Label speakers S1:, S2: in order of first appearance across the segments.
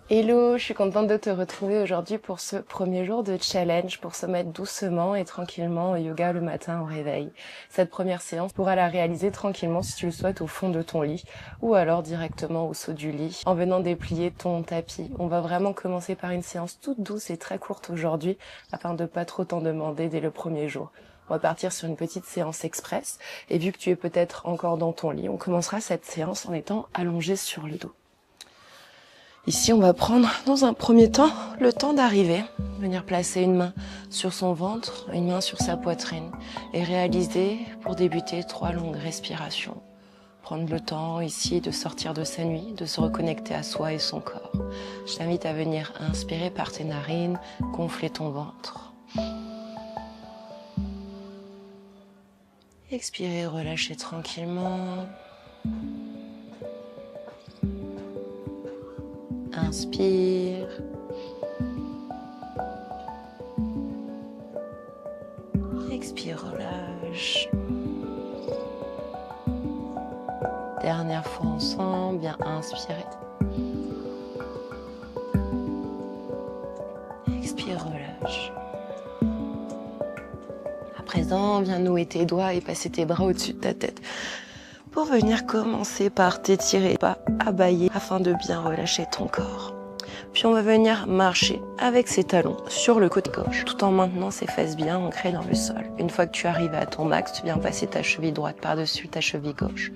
S1: Hello, je suis contente de te retrouver aujourd'hui pour ce premier jour de challenge pour se mettre doucement et tranquillement au yoga le matin au réveil. Cette première séance pourra la réaliser tranquillement si tu le souhaites au fond de ton lit ou alors directement au saut du lit en venant déplier ton tapis. On va vraiment commencer par une séance toute douce et très courte aujourd'hui afin de pas trop t'en demander dès le premier jour. On va partir sur une petite séance express et vu que tu es peut-être encore dans ton lit, on commencera cette séance en étant allongé sur le dos. Ici, on va prendre dans un premier temps le temps d'arriver, venir placer une main sur son ventre, une main sur sa poitrine et réaliser pour débuter 3 longues respirations. Prendre le temps ici de sortir de sa nuit, de se reconnecter à soi et son corps. Je t'invite à venir inspirer par tes narines, gonfler ton ventre. Expirer, relâcher tranquillement. Inspire. Expire, relâche. Dernière fois ensemble, bien inspirer. Expire, relâche. À présent, viens nouer tes doigts et passer tes bras au-dessus de ta tête. Pour venir commencer par t'étirer, pas abailler, afin de bien relâcher ton corps. Puis on va venir marcher avec ses talons sur le côté gauche, tout en maintenant ses fesses bien ancrées dans le sol. Une fois que tu arrives à ton max, tu viens passer ta cheville droite par-dessus ta cheville gauche.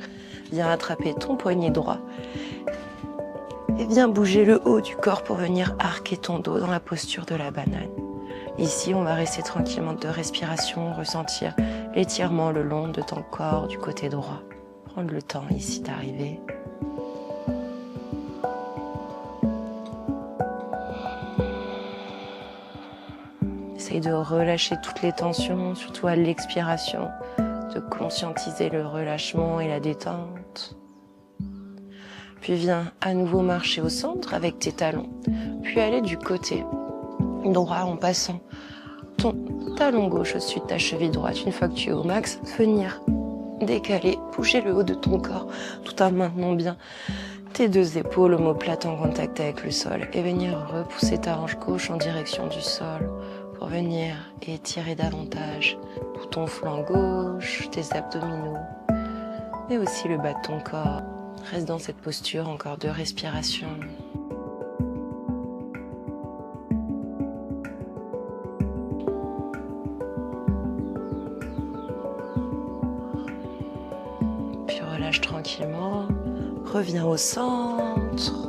S1: Viens attraper ton poignet droit et viens bouger le haut du corps pour venir arquer ton dos dans la posture de la banane. Ici, on va rester tranquillement 2 respirations, ressentir l'étirement le long de ton corps du côté droit. Prendre le temps ici d'arriver. Essaye de relâcher toutes les tensions, surtout à l'expiration, de conscientiser le relâchement et la détente. Puis viens à nouveau marcher au centre avec tes talons, puis aller du côté droit en passant ton talon gauche au-dessus de ta cheville droite. Une fois que tu es au max, venir décaler, bouger le haut de ton corps tout en maintenant bien tes 2 épaules, omoplates en contact avec le sol et venir repousser ta hanche gauche en direction du sol pour venir étirer davantage tout ton flanc gauche, tes abdominaux, mais aussi le bas de ton corps. Reste dans cette posture, encore 2 respirations. Puis relâche tranquillement, reviens au centre.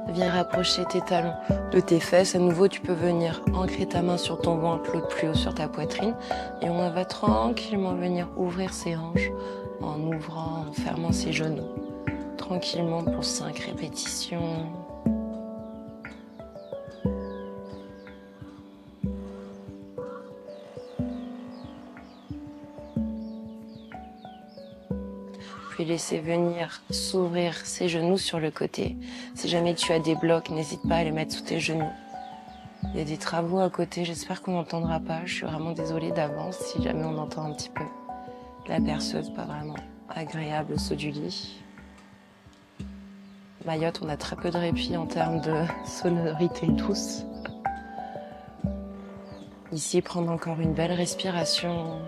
S1: Viens rapprocher tes talons de tes fesses. À nouveau, tu peux venir ancrer ta main sur ton ventre, l'autre plus haut sur ta poitrine. Et on va tranquillement venir ouvrir ses hanches en ouvrant, en fermant ses genoux. Tranquillement pour 5 répétitions. Puis laisser venir s'ouvrir ses genoux sur le côté. Si jamais tu as des blocs, n'hésite pas à les mettre sous tes genoux. Il y a des travaux à côté, j'espère qu'on n'entendra pas. Je suis vraiment désolée d'avance si jamais on entend un petit peu la perceuse, pas vraiment agréable au saut du lit. Mayotte, on a très peu de répit en termes de sonorité douce. Ici, prendre encore une belle respiration.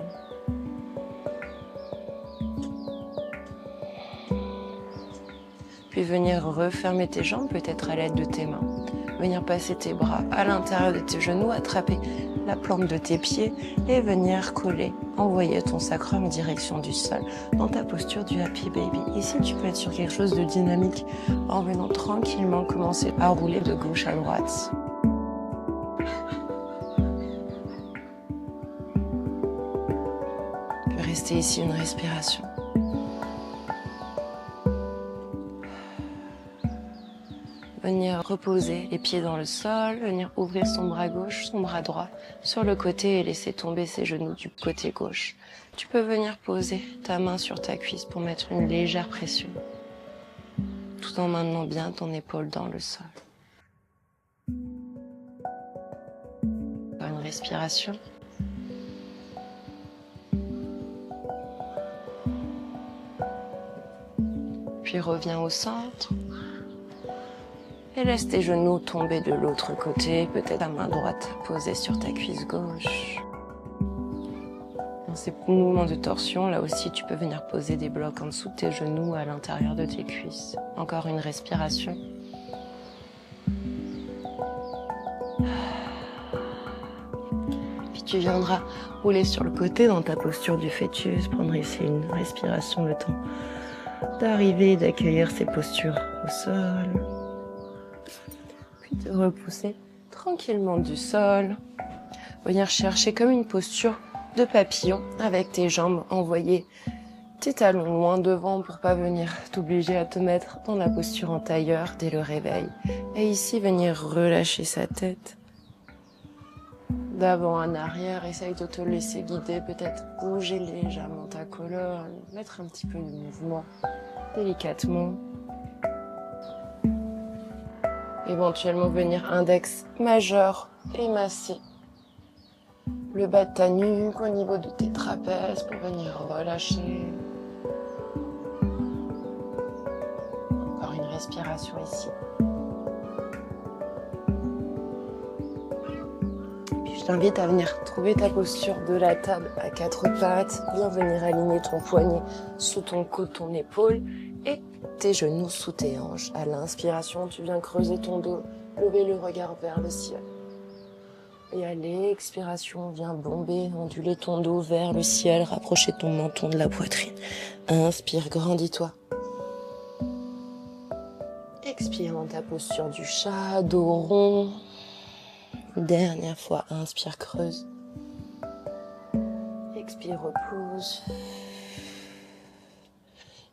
S1: Puis venir refermer tes jambes, peut-être à l'aide de tes mains. Venir passer tes bras à l'intérieur de tes genoux, attraper la plante de tes pieds et venir coller, envoyer ton sacrum en direction du sol dans ta posture du Happy Baby. Ici, tu peux être sur quelque chose de dynamique en venant tranquillement commencer à rouler de gauche à droite. Puis rester ici une respiration. Venir reposer les pieds dans le sol, venir ouvrir son bras gauche, son bras droit sur le côté et laisser tomber ses genoux du côté gauche. Tu peux venir poser ta main sur ta cuisse pour mettre une légère pression, tout en maintenant bien ton épaule dans le sol. Encore une respiration. Puis reviens au centre. Et laisse tes genoux tomber de l'autre côté, peut-être ta main droite posée sur ta cuisse gauche. Dans ces mouvements de torsion, là aussi, tu peux venir poser des blocs en dessous de tes genoux, à l'intérieur de tes cuisses. Encore une respiration. Puis tu viendras rouler sur le côté dans ta posture du fœtus, prendre ici une respiration, le temps d'arriver, d'accueillir ces postures au sol. Puis de repousser tranquillement du sol. Venir chercher comme une posture de papillon avec tes jambes, envoyer tes talons loin devant pour pas venir t'obliger à te mettre dans la posture en tailleur dès le réveil. Et ici, venir relâcher sa tête. D'avant en arrière, essaye de te laisser guider, peut-être bouger légèrement ta colonne, mettre un petit peu de mouvement, délicatement. Éventuellement venir index majeur et masser le bas de ta nuque au niveau de tes trapèzes pour venir relâcher. Encore une respiration ici. Puis je t'invite à venir trouver ta posture de la table à quatre pattes, bien venir aligner ton poignet sous ton coude, ton épaule et tes genoux sous tes hanches. À l'inspiration, tu viens creuser ton dos, lever le regard vers le ciel. Et à l'expiration, viens bomber, onduler ton dos vers le ciel, rapprocher ton menton de la poitrine. Inspire, grandis-toi. Expire dans ta posture du chat, dos rond. Dernière fois, inspire, creuse. Expire, repose.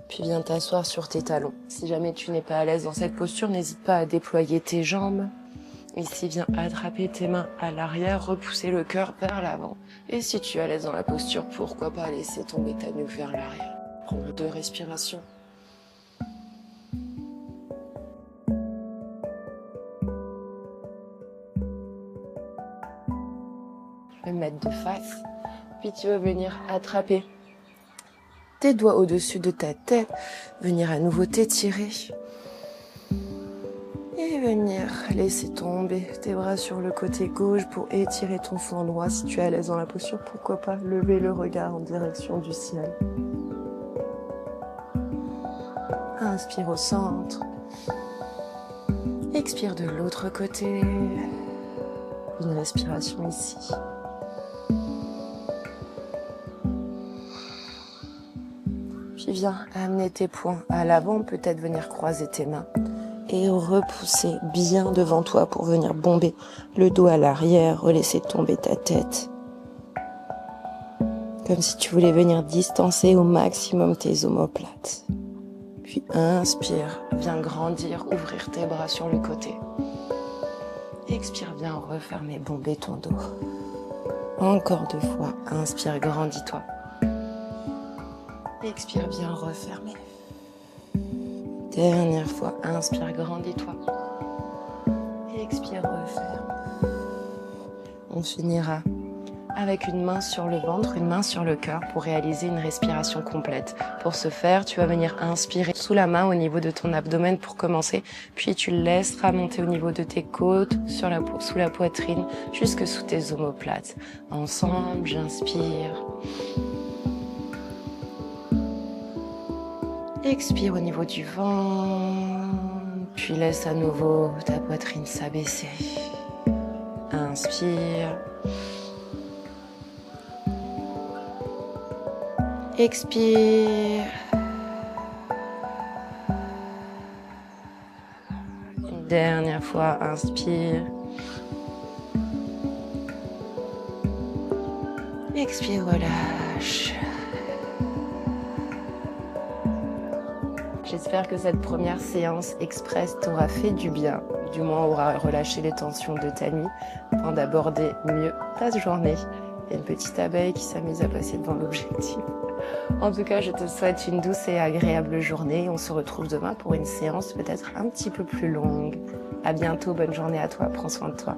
S1: Puis viens t'asseoir sur tes talons. Si jamais tu n'es pas à l'aise dans cette posture, n'hésite pas à déployer tes jambes. Ici, viens attraper tes mains à l'arrière, repousser le cœur vers l'avant. Et si tu es à l'aise dans la posture, pourquoi pas laisser tomber ta nuque vers l'arrière. Prendre 2 respirations. Je vais me mettre de face. Puis tu vas venir attraper tes doigts au-dessus de ta tête. Venir à nouveau t'étirer. Et venir laisser tomber tes bras sur le côté gauche pour étirer ton flanc droit. Si tu es à l'aise dans la posture, pourquoi pas lever le regard en direction du ciel. Inspire au centre. Expire de l'autre côté. Une respiration ici. Puis viens amener tes poings à l'avant, peut-être venir croiser tes mains. Et repousser bien devant toi pour venir bomber le dos à l'arrière, relaisser tomber ta tête. Comme si tu voulais venir distancer au maximum tes omoplates. Puis inspire, viens grandir, ouvrir tes bras sur le côté. Expire, viens refermer, bomber ton dos. Encore 2 fois, inspire, grandis-toi. Expire, viens refermer. Dernière fois, inspire, grandis-toi. Expire, referme. On finira avec une main sur le ventre, une main sur le cœur pour réaliser une respiration complète. Pour ce faire, tu vas venir inspirer sous la main au niveau de ton abdomen pour commencer. Puis tu laisseras monter au niveau de tes côtes, sous la poitrine, jusque sous tes omoplates. Ensemble, j'inspire. Expire au niveau du ventre, puis laisse à nouveau ta poitrine s'abaisser. Inspire. Expire. Une dernière fois, inspire. Expire, relâche. J'espère que cette première séance express t'aura fait du bien, du moins aura relâché les tensions de ta nuit, afin d'aborder mieux ta journée. Il y a une petite abeille qui s'amuse à passer devant l'objectif. En tout cas, je te souhaite une douce et agréable journée. On se retrouve demain pour une séance peut-être un petit peu plus longue. À bientôt, bonne journée à toi, prends soin de toi.